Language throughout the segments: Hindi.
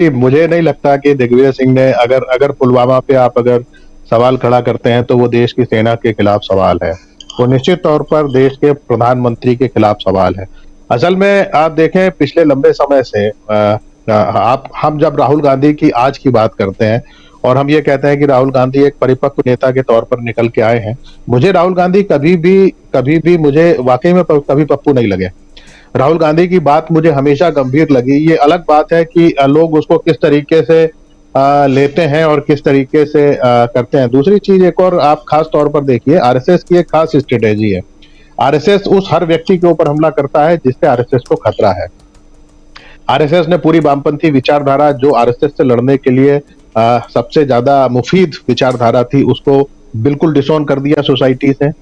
कि मुझे नहीं लगता कि दिग्विजय सिंह ने अगर अगर पुलवामा पे आप अगर सवाल खड़ा करते हैं तो वो देश की सेना के खिलाफ सवाल है। वो निश्चित तौर पर देश के प्रधानमंत्री के खिलाफ सवाल है। असल में आप देखें पिछले लंबे समय से आप हम जब राहुल गांधी की आज की बात करते हैं और हम ये कहते हैं कि राहुल गांधी एक परिपक्व नेता के तौर पर निकल के आए हैं। मुझे राहुल गांधी कभी भी मुझे वाकई में कभी पप्पू नहीं लगे। राहुल गांधी की बात मुझे हमेशा गंभीर लगी। ये अलग बात है कि लोग उसको किस तरीके से लेते हैं और किस तरीके से करते हैं। दूसरी चीज एक और आप खास तौर पर देखिए, आरएसएस की एक खास स्ट्रेटेजी है। आरएसएस उस हर व्यक्ति के ऊपर हमला करता है जिससे आरएसएस को खतरा है। आरएसएस ने पूरी वामपंथी विचारधारा जो आरएसएस से लड़ने के लिए सबसे ज्यादा मुफीद विचारधारा थी, उसको बिल्कुल डिसोन कर दिया सोसाइटी से।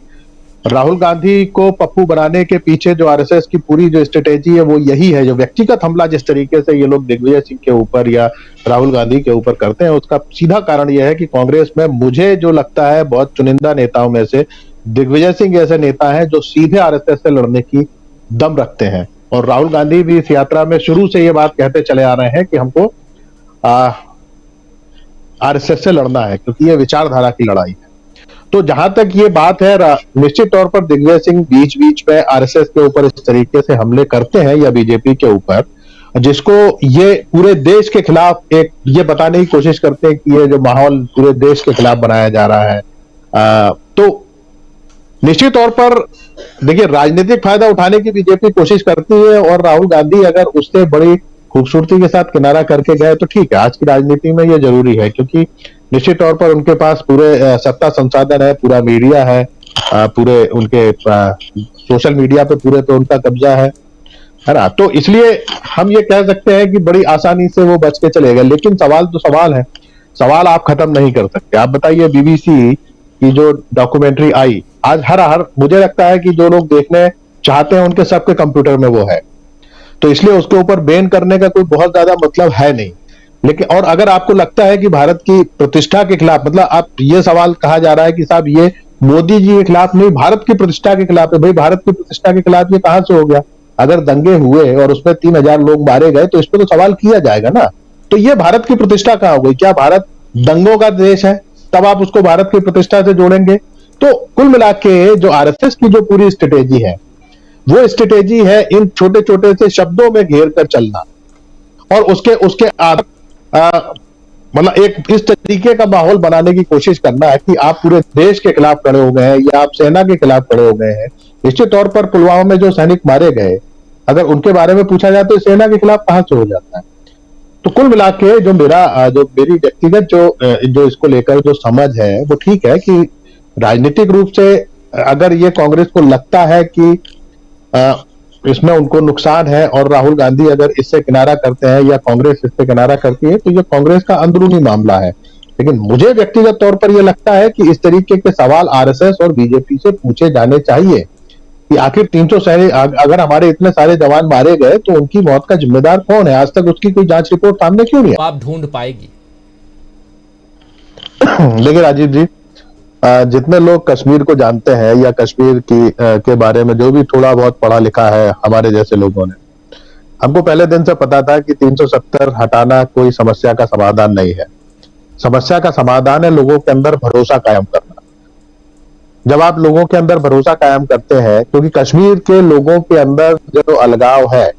राहुल गांधी को पप्पू बनाने के पीछे जो आरएसएस की पूरी जो स्ट्रेटेजी है वो यही है। जो व्यक्तिगत हमला जिस तरीके से ये लोग दिग्विजय सिंह के ऊपर या राहुल गांधी के ऊपर करते हैं, उसका सीधा कारण यह है कि कांग्रेस में मुझे जो लगता है बहुत चुनिंदा नेताओं में से दिग्विजय सिंह ऐसे नेता हैं जो सीधे आरएसएस से लड़ने की दम रखते हैं। और राहुल गांधी भी इस यात्रा में शुरू से ये बात कहते चले आ रहे हैं कि हमको आरएसएस से लड़ना है, क्योंकि ये विचारधारा की लड़ाई है। तो जहां तक ये बात है, निश्चित तौर पर दिग्विजय सिंह बीच बीच में आरएसएस के ऊपर इस तरीके से हमले करते हैं या बीजेपी के ऊपर, जिसको ये पूरे देश के खिलाफ एक ये बताने की कोशिश करते हैं कि ये जो माहौल पूरे देश के खिलाफ बनाया जा रहा है। तो निश्चित तौर पर देखिए, राजनीतिक फायदा उठाने की बीजेपी कोशिश करती है और राहुल गांधी अगर उससे बड़ी खूबसूरती के साथ किनारा करके गए तो ठीक है। आज की राजनीति में ये जरूरी है, क्योंकि निश्चित तौर पर उनके पास पूरे सत्ता संसाधन है, पूरा मीडिया है, पूरे उनके सोशल मीडिया पे पूरे पे उनका कब्जा है ना। तो इसलिए हम ये कह सकते हैं कि बड़ी आसानी से वो बच के चले गए। लेकिन सवाल तो सवाल है, सवाल आप खत्म नहीं कर सकते। आप बताइए, बीबीसी की जो डॉक्यूमेंट्री आई आज, हर मुझे लगता है कि जो लोग देखने चाहते हैं उनके सबके कंप्यूटर में वो है, तो इसलिए उसके ऊपर बैन करने का कोई बहुत ज्यादा मतलब है नहीं। लेकिन और अगर आपको लगता है कि भारत की प्रतिष्ठा के खिलाफ, मतलब आप ये सवाल कहा जा रहा है कि साहब ये मोदी जी के खिलाफ नहीं, भारत की प्रतिष्ठा के खिलाफ है। भाई, भारत की प्रतिष्ठा के खिलाफ ये कहां से हो गया? अगर दंगे हुए और उसमें 3,000 लोग मारे गए तो इस पर तो सवाल किया जाएगा ना। तो ये भारत की प्रतिष्ठा कहां हो गई? क्या भारत दंगों का देश है? तब आप उसको भारत की प्रतिष्ठा से जोड़ेंगे? तो कुल मिला के जो आरएसएस की जो पूरी स्ट्रेटेजी है, वो स्ट्रेटेजी है इन छोटे छोटे से शब्दों में घेर कर चलना और उसके उसके मतलब एक इस तरीके का माहौल बनाने की कोशिश करना है कि आप पूरे देश के खिलाफ खड़े हो गए हैं या आप सेना के खिलाफ खड़े हो गए हैं। निश्चित तौर पर पुलवामा में जो सैनिक मारे गए, अगर उनके बारे में पूछा जाए तो सेना के खिलाफ कहां से हो जाता है? तो कुल मिला के जो मेरी व्यक्तिगत जो इसको लेकर जो समझ है, वो ठीक है कि राजनीतिक रूप से अगर ये कांग्रेस को लगता है कि इसमें उनको नुकसान है और राहुल गांधी अगर इससे किनारा करते हैं या कांग्रेस इससे किनारा करती है, तो ये कांग्रेस का अंदरूनी मामला है। लेकिन मुझे व्यक्तिगत तौर पर यह लगता है कि इस तरीके के सवाल आरएसएस और बीजेपी से पूछे जाने चाहिए कि आखिर 300 सैनिक, अगर हमारे इतने सारे जवान मारे गए तो उनकी मौत का जिम्मेदार कौन है? आज तक उसकी कोई जांच रिपोर्ट सामने क्यों नहीं आप ढूंढ पाएगी? देखिए राजीव जी, जितने लोग कश्मीर को जानते हैं या कश्मीर के बारे में जो भी थोड़ा बहुत पढ़ा लिखा है हमारे जैसे लोगों ने, हमको पहले दिन से पता था कि 370 हटाना कोई समस्या का समाधान नहीं है। समस्या का समाधान है लोगों के अंदर भरोसा कायम करना। जब आप लोगों के अंदर भरोसा कायम करते हैं, क्योंकि कश्मीर के लोगों के अंदर जो अलगाव है,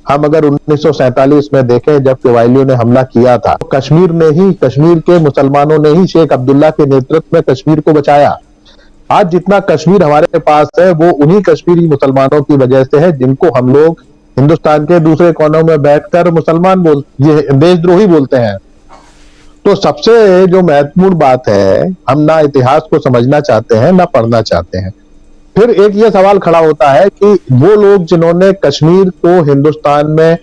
हम अगर 1947 में देखें जब कबायलियों ने हमला किया था, तो कश्मीर के मुसलमानों ने ही शेख अब्दुल्ला के नेतृत्व में कश्मीर को बचाया। आज जितना कश्मीर हमारे पास है वो उन्हीं कश्मीरी मुसलमानों की वजह से है, जिनको हम लोग हिंदुस्तान के दूसरे कोनों में बैठकर ये देशद्रोही बोलते हैं। तो सबसे जो महत्वपूर्ण बात है, हम ना इतिहास को समझना चाहते हैं ना पढ़ना चाहते हैं। फिर एक ये सवाल खड़ा होता है कि वो लोग जिन्होंने कश्मीर को हिंदुस्तान में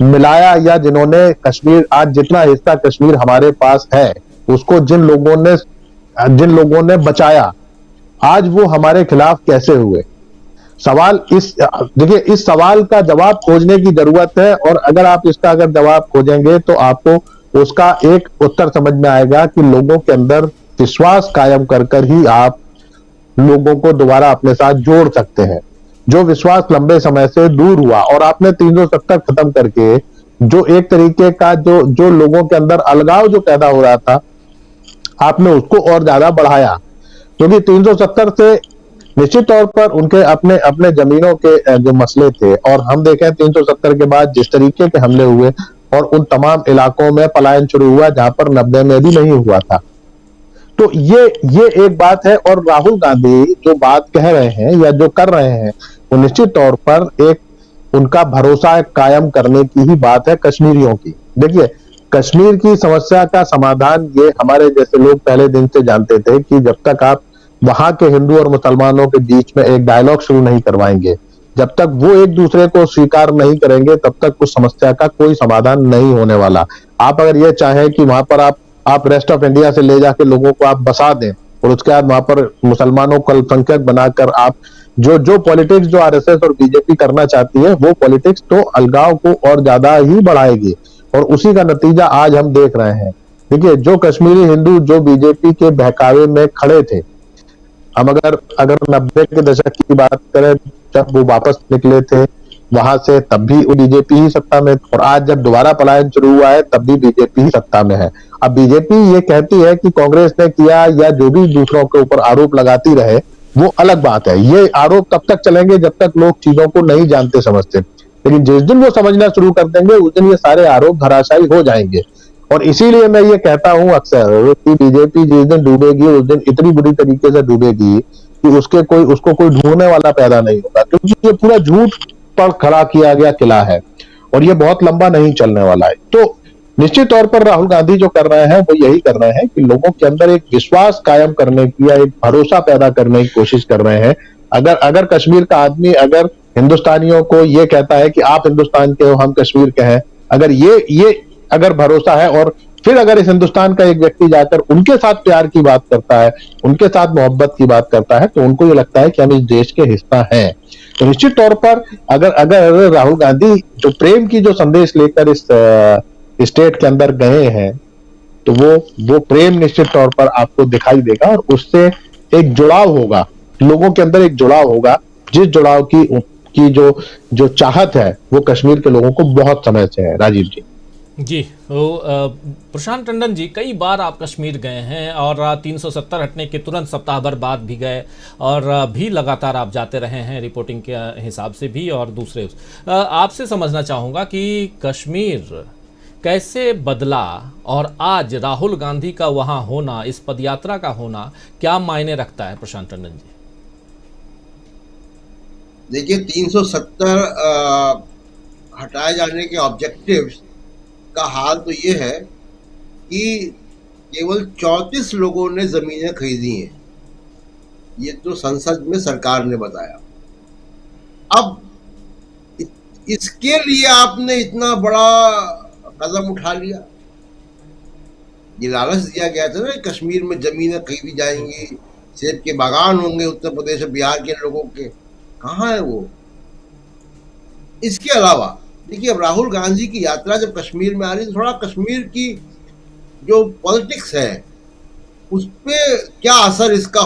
मिलाया या जिन्होंने कश्मीर, आज जितना हिस्सा कश्मीर हमारे पास है उसको जिन लोगों ने बचाया, आज वो हमारे खिलाफ कैसे हुए? देखिए, इस सवाल का जवाब खोजने की जरूरत है। और अगर जवाब खोजेंगे तो आपको उसका एक उत्तर समझ में आएगा कि लोगों के अंदर विश्वास कायम कर ही आप लोगों को दोबारा अपने साथ जोड़ सकते हैं। जो विश्वास लंबे समय से दूर हुआ और आपने 370 खत्म करके जो एक तरीके का जो जो लोगों के अंदर अलगाव जो पैदा हो रहा था, आपने उसको और ज्यादा बढ़ाया। क्योंकि 370 से निश्चित तौर पर उनके अपने अपने जमीनों के जो मसले थे, और हम देखें 370 के बाद जिस तरीके के हमले हुए और उन तमाम इलाकों में पलायन शुरू हुआ जहां पर 90 में भी नहीं हुआ था। तो ये एक बात है। और राहुल गांधी जो बात कह रहे हैं या जो कर रहे हैं, वो निश्चित तौर पर एक उनका भरोसा कायम करने की ही बात है कश्मीरियों की। देखिए, कश्मीर की समस्या का समाधान ये हमारे जैसे लोग पहले दिन से जानते थे कि जब तक आप वहां के हिंदू और मुसलमानों के बीच में एक डायलॉग शुरू नहीं करवाएंगे, जब तक वो एक दूसरे को स्वीकार नहीं करेंगे, तब तक उस समस्या का कोई समाधान नहीं होने वाला। आप अगर ये चाहें कि वहां पर आप रेस्ट ऑफ इंडिया से ले जाके लोगों को आप बसा दें और उसके बाद वहां पर मुसलमानों को अल्पसंख्यक बनाकर आप जो जो पॉलिटिक्स जो आरएसएस और बीजेपी करना चाहती है, वो पॉलिटिक्स तो अलगाव को और ज्यादा ही बढ़ाएगी। और उसी का नतीजा आज हम देख रहे हैं। देखिए, जो कश्मीरी हिंदू जो बीजेपी के बहकावे में खड़े थे, हम अगर अगर 90 के दशक की बात करें, जब वो वापस निकले थे वहां से, तब भी वो बीजेपी ही सत्ता में, और आज जब दोबारा पलायन शुरू हुआ है तब भी बीजेपी ही सत्ता में है। अब बीजेपी ये कहती है कि कांग्रेस ने किया, या जो भी दूसरों के ऊपर आरोप लगाती रहे, वो अलग बात है। ये आरोप तब तक चलेंगे जब तक लोग चीजों को नहीं जानते समझते, लेकिन जिस दिन वो समझना शुरू कर देंगे उस दिन ये सारे आरोप धराशायी हो जाएंगे। और इसीलिए मैं ये कहता हूं अक्सर कि बीजेपी जिस दिन डूबेगी उस दिन इतनी बुरी तरीके से डूबेगी कि उसको कोई ढूंढने वाला पैदा नहीं होगा, क्योंकि ये पूरा झूठ पर खड़ा किया गया किला है और ये बहुत लंबा नहीं चलने वाला है। तो निश्चित तौर पर राहुल गांधी जो कर रहे हैं वो यही कर रहे हैं कि लोगों के अंदर एक विश्वास कायम करने की या एक भरोसा पैदा करने की कोशिश कर रहे हैं। अगर अगर कश्मीर का आदमी अगर हिंदुस्तानियों को ये कहता है कि आप हिंदुस्तान के हो, हम कश्मीर के हैं, अगर ये अगर भरोसा है, और फिर अगर इस हिंदुस्तान का एक व्यक्ति जाकर उनके साथ प्यार की बात करता है, उनके साथ मोहब्बत की बात करता है, तो उनको ये लगता है कि हम इस देश के हिस्सा हैं। तो निश्चित तौर पर अगर अगर राहुल गांधी जो प्रेम की जो संदेश लेकर इस स्टेट के अंदर गए हैं, तो वो प्रेम निश्चित तौर पर आपको दिखाई देगा और उससे एक जुड़ाव होगा, लोगों के अंदर एक जुड़ाव होगा, जिस जुड़ाव की जो चाहत है वो कश्मीर के लोगों को बहुत समय से है। राजीव जी। जी, तो प्रशांत टंडन जी, कई बार आप कश्मीर गए हैं और 370 हटने के तुरंत सप्ताह भर बाद भी गए, और भी लगातार आप जाते रहे हैं रिपोर्टिंग के हिसाब से भी और दूसरे। आपसे समझना चाहूँगा कि कश्मीर कैसे बदला, और आज राहुल गांधी का वहाँ होना, इस पदयात्रा का होना क्या मायने रखता है प्रशांत टंडन जी? देखिए, 370 हटाए जाने के ऑब्जेक्टिव्स का हाल तो ये है कि केवल 34 लोगों ने जमीनें खरीदी हैं। ये तो संसद में सरकार ने बताया। अब इसके लिए आपने इतना बड़ा कदम उठा लिया। ये लालच दिया गया था ना, कश्मीर में जमीनें खरीदी जाएंगी, सेब के बागान होंगे उत्तर प्रदेश और बिहार के लोगों के। कहाँ है वो? इसके अलावा देखिए, अब राहुल गांधी की यात्रा जब कश्मीर में आ रही है, थोड़ा कश्मीर की जो पॉलिटिक्स है उस पर क्या असर इसका